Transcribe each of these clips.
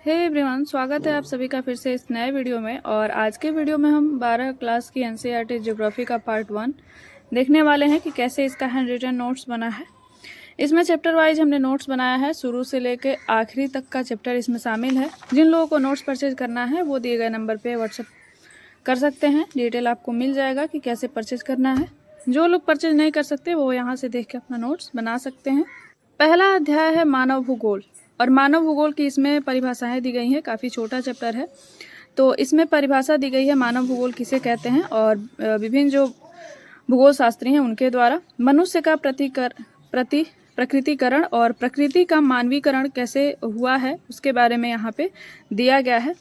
Hey everyone, स्वागत है आप सभी का फिर से इस नए वीडियो में। और आज के वीडियो में हम 12 क्लास की एनसीईआरटी ज्योग्राफी का पार्ट 1 देखने वाले हैं कि कैसे इसका हैंड रिटन नोट्स बना है। इसमें चैप्टर वाइज हमने नोट्स बनाया है, शुरू से लेकर आखिरी तक का चैप्टर इसमें शामिल है। जिन लोगों को नोट्स परचेज करना है वो दिए गए नंबर पर व्हाट्सएप कर सकते हैं, डिटेल आपको मिल जाएगा कि कैसे परचेज करना है। जो लोग परचेज नहीं कर सकते वो यहाँ से देख के अपना नोट्स बना सकते हैं। पहला अध्याय है मानव भूगोल, और मानव भूगोल की इसमें परिभाषाएं दी गई हैं। काफ़ी छोटा चैप्टर है, तो इसमें परिभाषा दी गई है मानव भूगोल किसे कहते हैं, और विभिन्न जो भूगोल शास्त्री हैं उनके द्वारा मनुष्य का प्रकृतिकरण और प्रकृति का मानवीकरण कैसे हुआ है उसके बारे में यहाँ पे दिया गया है।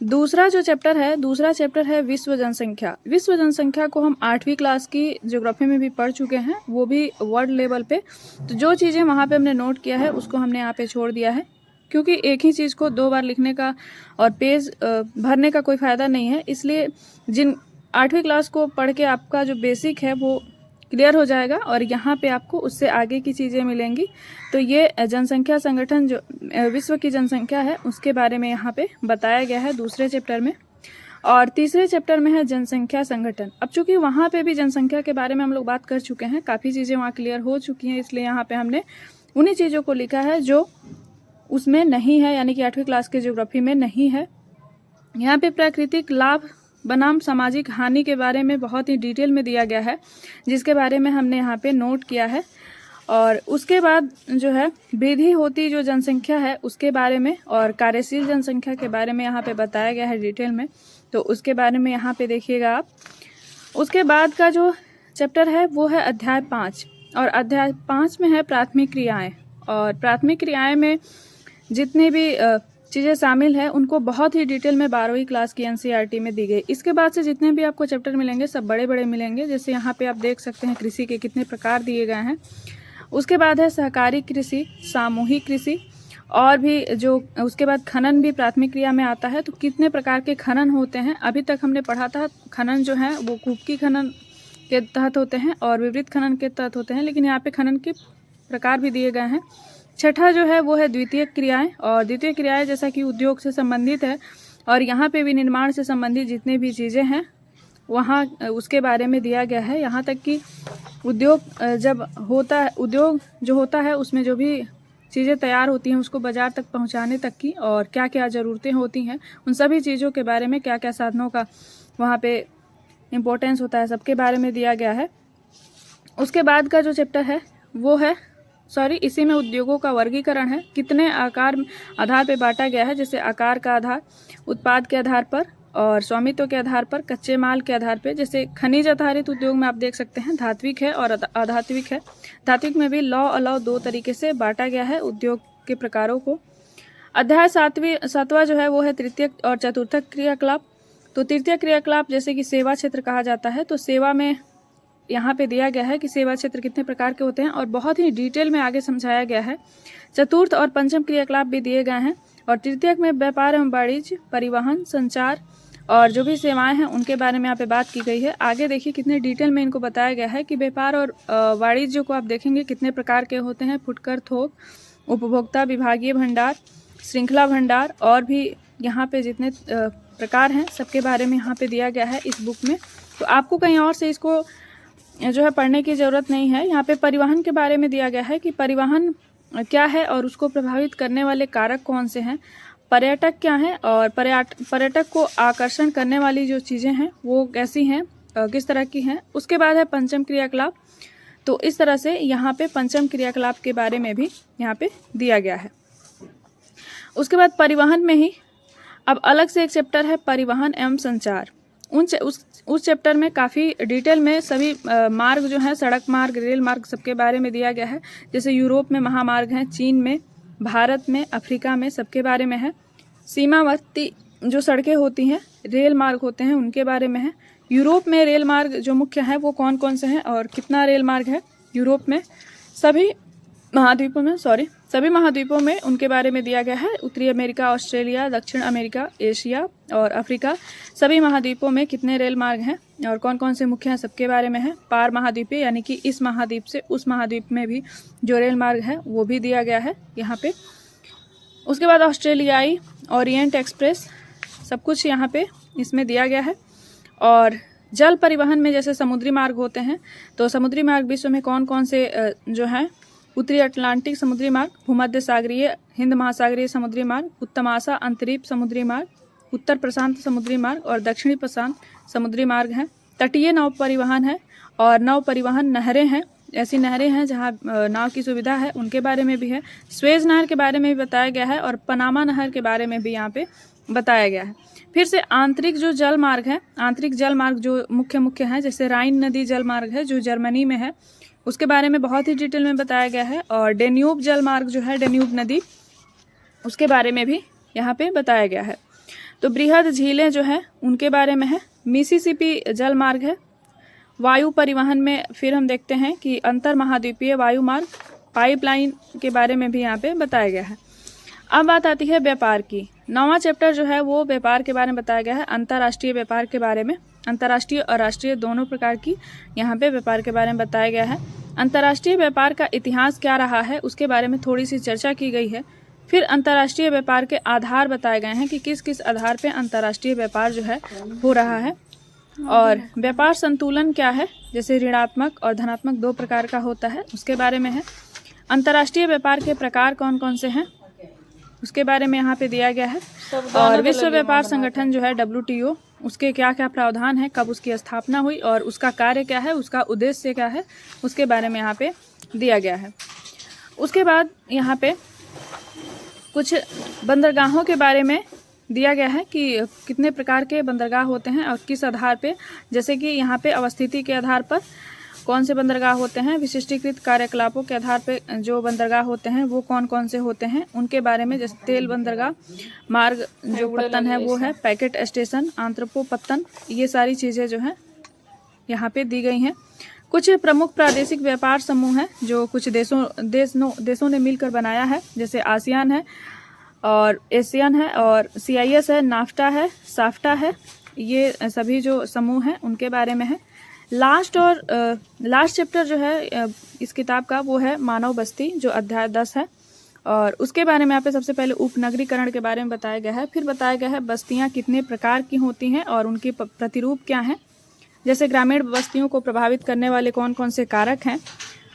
दूसरा चैप्टर है विश्व जनसंख्या। विश्व जनसंख्या को हम 8वीं क्लास की ज्योग्राफी में भी पढ़ चुके हैं, वो भी वर्ल्ड लेवल पे। तो जो चीज़ें वहाँ पे हमने नोट किया है उसको हमने यहाँ पे छोड़ दिया है, क्योंकि एक ही चीज़ को 2 बार लिखने का और पेज भरने का कोई फ़ायदा नहीं है। इसलिए जिन 8वीं क्लास को पढ़ के आपका जो बेसिक है वो क्लियर हो जाएगा और यहाँ पे आपको उससे आगे की चीज़ें मिलेंगी। तो ये जनसंख्या संगठन जो विश्व की जनसंख्या है उसके बारे में यहाँ पे बताया गया है दूसरे चैप्टर में। और तीसरे चैप्टर में है जनसंख्या संगठन। अब चूंकि वहाँ पे भी जनसंख्या के बारे में हम लोग बात कर चुके हैं, काफ़ी चीज़ें वहाँ क्लियर हो चुकी हैं, इसलिए यहाँ पे हमने उन्हीं चीज़ों को लिखा है जो उसमें नहीं है, यानी कि 8वीं क्लास की ज्योग्राफी में नहीं है। यहाँ पे प्राकृतिक लाभ बनाम सामाजिक हानि के बारे में बहुत ही डिटेल में दिया गया है, जिसके बारे में हमने यहाँ पे नोट किया है। और उसके बाद जो है वृद्धि होती जो जनसंख्या है उसके बारे में और कार्यशील जनसंख्या के बारे में यहाँ पे बताया गया है डिटेल में, तो उसके बारे में यहाँ पे देखिएगा आप। उसके बाद का जो चैप्टर है वो है अध्याय 5, और अध्याय 5 में है प्राथमिक क्रियाएँ। और प्राथमिक क्रियाएँ में जितनी भी चीज़ें शामिल है उनको बहुत ही डिटेल में 12वीं क्लास की एनसीईआरटी में दी गई। इसके बाद से जितने भी आपको चैप्टर मिलेंगे सब बड़े बड़े मिलेंगे, जैसे यहाँ पे आप देख सकते हैं कृषि के कितने प्रकार दिए गए हैं। उसके बाद है सहकारी कृषि, सामूहिक कृषि, और भी जो उसके बाद खनन भी प्राथमिक क्रिया में आता है। तो कितने प्रकार के खनन होते हैं, अभी तक हमने पढ़ा था खनन जो है वो कूपकी खनन के तहत होते हैं और विवृत खनन के तहत होते हैं, लेकिन यहाँ पे खनन के प्रकार भी दिए गए हैं। छठा जो है वो है द्वितीय क्रियाएं, और द्वितीय क्रियाएं जैसा कि उद्योग से संबंधित है, और यहाँ पे भी निर्माण से संबंधित जितनी भी चीज़ें हैं वहाँ उसके बारे में दिया गया है। यहाँ तक कि उद्योग जब होता है, उद्योग जो होता है उसमें जो भी चीज़ें तैयार होती हैं उसको बाज़ार तक पहुँचाने तक की और क्या क्या ज़रूरतें होती हैं उन सभी चीज़ों के बारे में, क्या क्या साधनों का वहाँ पे इम्पोर्टेंस होता है, सबके बारे में दिया गया है। उसके बाद का जो चैप्टर है वो है इसी में उद्योगों का वर्गीकरण है, कितने आधार पे बांटा गया है, जैसे आकार का आधार, उत्पाद के आधार पर और स्वामित्व के आधार पर, कच्चे माल के आधार पे। जैसे खनिज आधारित उद्योग में आप देख सकते हैं धात्विक है और अधात्विक है। धात्विक में भी लॉ अलाव 2 तरीके से बांटा गया है उद्योग के प्रकारों को। अध्याय 7वां जो है वो है तृतीय और चतुर्थक क्रियाकलाप। तो तृतीय क्रियाकलाप जैसे कि सेवा क्षेत्र कहा जाता है, तो सेवा में यहाँ पे दिया गया है कि सेवा क्षेत्र कितने प्रकार के होते हैं और बहुत ही डिटेल में आगे समझाया गया है। चतुर्थ और पंचम क्रियाकलाप भी दिए गए हैं, और तृतीयक में व्यापार एवं वाणिज्य, परिवहन, संचार और जो भी सेवाएं हैं उनके बारे में यहाँ पे बात की गई है। आगे देखिए कितने डिटेल में इनको बताया गया है कि व्यापार और वाणिज्य को आप देखेंगे कितने प्रकार के होते हैं, फुटकर, थोक, उपभोक्ता, विभागीय भंडार, श्रृंखला भंडार, और भी यहाँ पे जितने प्रकार हैं सबके बारे में यहाँ पे दिया गया है इस बुक में। तो आपको कहीं और से इसको जो है पढ़ने की ज़रूरत नहीं है। यहाँ पे परिवहन के बारे में दिया गया है कि परिवहन क्या है और उसको प्रभावित करने वाले कारक कौन से हैं, पर्यटक क्या हैं, और पर्यटक को आकर्षण करने वाली जो चीज़ें हैं वो कैसी हैं, किस तरह की हैं। उसके बाद है पंचम क्रियाकलाप। तो इस तरह से यहाँ पे पंचम क्रियाकलाप के बारे में भी यहाँ पे दिया गया है। उसके बाद परिवहन में ही अब अलग से एक चैप्टर है परिवहन एवं संचार। उस चैप्टर में काफ़ी डिटेल में सभी मार्ग जो हैं, सड़क मार्ग, रेल मार्ग, सबके बारे में दिया गया है। जैसे यूरोप में महामार्ग हैं, चीन में, भारत में, अफ्रीका में, सबके बारे में है। सीमावर्ती जो सड़कें होती हैं, रेल मार्ग होते हैं, उनके बारे में है। यूरोप में रेल मार्ग जो मुख्य हैं वो कौन कौन से हैं और कितना रेल मार्ग है यूरोप में, सभी महाद्वीपों में उनके बारे में दिया गया है। उत्तरी अमेरिका, ऑस्ट्रेलिया, दक्षिण अमेरिका, एशिया और अफ्रीका, सभी महाद्वीपों में कितने रेल मार्ग हैं और कौन कौन से मुख्य हैं सबके बारे में है। पार महाद्वीपीय यानी कि इस महाद्वीप से उस महाद्वीप में भी जो रेल मार्ग है वो भी दिया गया है यहाँ पे। उसके बाद ऑस्ट्रेलियाई ओरिएंट एक्सप्रेस, सब कुछ यहाँ पे इसमें दिया गया है। और जल परिवहन में जैसे समुद्री मार्ग होते हैं, तो समुद्री मार्ग विश्व में कौन कौन से जो है, उत्तरी अटलांटिक समुद्री मार्ग, भूमध्य सागरीय हिंद महासागरीय समुद्री मार्ग, उत्तमाशा अंतरीप समुद्री मार्ग, उत्तर प्रशांत समुद्री मार्ग और दक्षिणी प्रशांत समुद्री मार्ग हैं। तटीय नौ परिवहन है और नौ परिवहन नहरें हैं, ऐसी नहरें हैं जहां नाव की सुविधा है, उनके बारे में भी है। स्वेज नहर के बारे में भी बताया गया है और पनामा नहर के बारे में भी यहाँ पे बताया गया है। फिर से आंतरिक जो जल मार्ग है, आंतरिक जल मार्ग जो मुख्य हैं, जैसे राइन नदी जल मार्ग है जो जर्मनी में है, उसके बारे में बहुत ही डिटेल में बताया गया है। और डेन्यूब जल मार्ग जो है, डेन्यूब नदी, उसके बारे में भी यहाँ पे बताया गया है। तो बृहद झीलें जो है उनके बारे में है। मिसिसिपी जल मार्ग है। वायु परिवहन में फिर हम देखते हैं कि अंतर महाद्वीपीय वायु मार्ग, पाइपलाइन के बारे में भी यहाँ पे बताया गया है। अब बात आती है व्यापार की। 9वां चैप्टर जो है वो व्यापार के बारे में बताया गया है, अंतर्राष्ट्रीय व्यापार के बारे में। अंतर्राष्ट्रीय और राष्ट्रीय दोनों प्रकार की यहाँ पे व्यापार के बारे में बताया गया है। अंतर्राष्ट्रीय व्यापार का इतिहास क्या रहा है उसके बारे में थोड़ी सी चर्चा की गई है। फिर अंतर्राष्ट्रीय व्यापार के आधार बताए गए हैं कि किस किस आधार पे अंतर्राष्ट्रीय व्यापार जो है हो रहा है। और व्यापार संतुलन क्या है, जैसे ऋणात्मक और धनात्मक 2 प्रकार का होता है, उसके बारे में है। अंतर्राष्ट्रीय व्यापार के प्रकार कौन कौन से हैं उसके बारे में यहाँ पे दिया गया है। और विश्व व्यापार संगठन जो है WTO, उसके क्या क्या प्रावधान है, कब उसकी स्थापना हुई और उसका कार्य क्या है, उसका उद्देश्य क्या है, उसके बारे में यहाँ पे दिया गया है। उसके बाद यहाँ पे कुछ बंदरगाहों के बारे में दिया गया है कि कितने प्रकार के बंदरगाह होते हैं और किस आधार पे, जैसे कि यहाँ पे अवस्थिति के आधार पर कौन से बंदरगाह होते हैं, विशिष्टीकृत कार्यकलापों के आधार पे जो बंदरगाह होते हैं वो कौन कौन से होते हैं उनके बारे में, जैसे तेल बंदरगाह, मार्ग जो पत्तन है वो है, पैकेट स्टेशन, आंत्रपो पत्तन, ये सारी चीज़ें जो हैं यहाँ पे दी गई हैं। कुछ प्रमुख प्रादेशिक व्यापार समूह हैं जो कुछ देशों ने मिलकर बनाया है, जैसे आसियान है और एशियन है और CIS है, नाफ्टा है, साफ्टा है, ये सभी जो समूह हैं उनके बारे में है। लास्ट चैप्टर जो है इस किताब का वो है मानव बस्ती, जो अध्याय 10 है और उसके बारे में यहाँ पे सबसे पहले उपनगरीकरण के बारे में बताया गया है। फिर बताया गया है बस्तियाँ कितने प्रकार की होती हैं और उनके प्रतिरूप क्या हैं, जैसे ग्रामीण बस्तियों को प्रभावित करने वाले कौन कौन से कारक हैं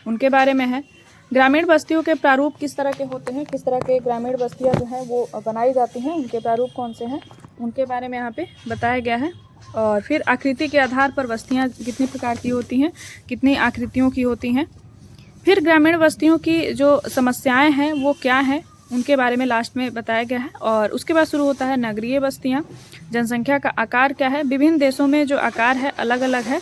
उनके बारे में है। ग्रामीण बस्तियों के प्रारूप किस तरह के होते हैं, किस तरह के ग्रामीण बस्तियाँ जो हैं वो बनाई जाती हैं, उनके प्रारूप कौन से हैं उनके बारे में यहाँ पे बताया गया है। और फिर आकृति के आधार पर बस्तियाँ कितनी प्रकार की होती हैं, कितनी आकृतियों की होती हैं। फिर ग्रामीण बस्तियों की जो समस्याएं हैं वो क्या हैं उनके बारे में लास्ट में बताया गया है। और उसके बाद शुरू होता है नगरीय बस्तियाँ, जनसंख्या का आकार क्या है, विभिन्न देशों में जो आकार है अलग अलग है,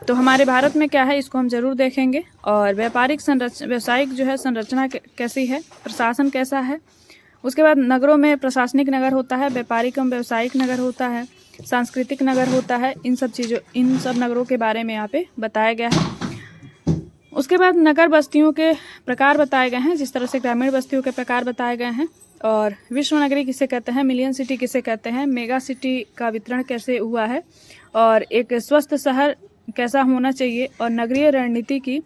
तो हमारे भारत में क्या है इसको हम जरूर देखेंगे। और व्यावसायिक जो है संरचना कैसी है, प्रशासन कैसा है। उसके बाद नगरों में प्रशासनिक नगर होता है, व्यापारिक एवं व्यावसायिक नगर होता है, सांस्कृतिक नगर होता है, इन सब नगरों के बारे में यहाँ पे बताया गया है। उसके बाद नगर बस्तियों के प्रकार बताए गए हैं, जिस तरह से ग्रामीण बस्तियों के प्रकार बताए गए हैं। और विश्व नगरी किसे कहते हैं, मिलियन सिटी किसे कहते हैं, मेगा सिटी का वितरण कैसे हुआ है और एक स्वस्थ शहर कैसा होना चाहिए और नगरीय रणनीति की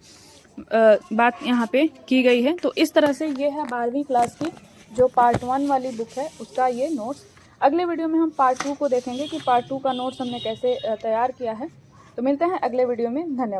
बात यहाँ पे की गई है। तो इस तरह से ये है 12वीं क्लास की जो पार्ट 1 वाली बुक है उसका ये नोट्स। अगले वीडियो में हम पार्ट 2 को देखेंगे कि पार्ट 2 का नोट्स हमने कैसे तैयार किया है। तो मिलते हैं अगले वीडियो में, धन्यवाद।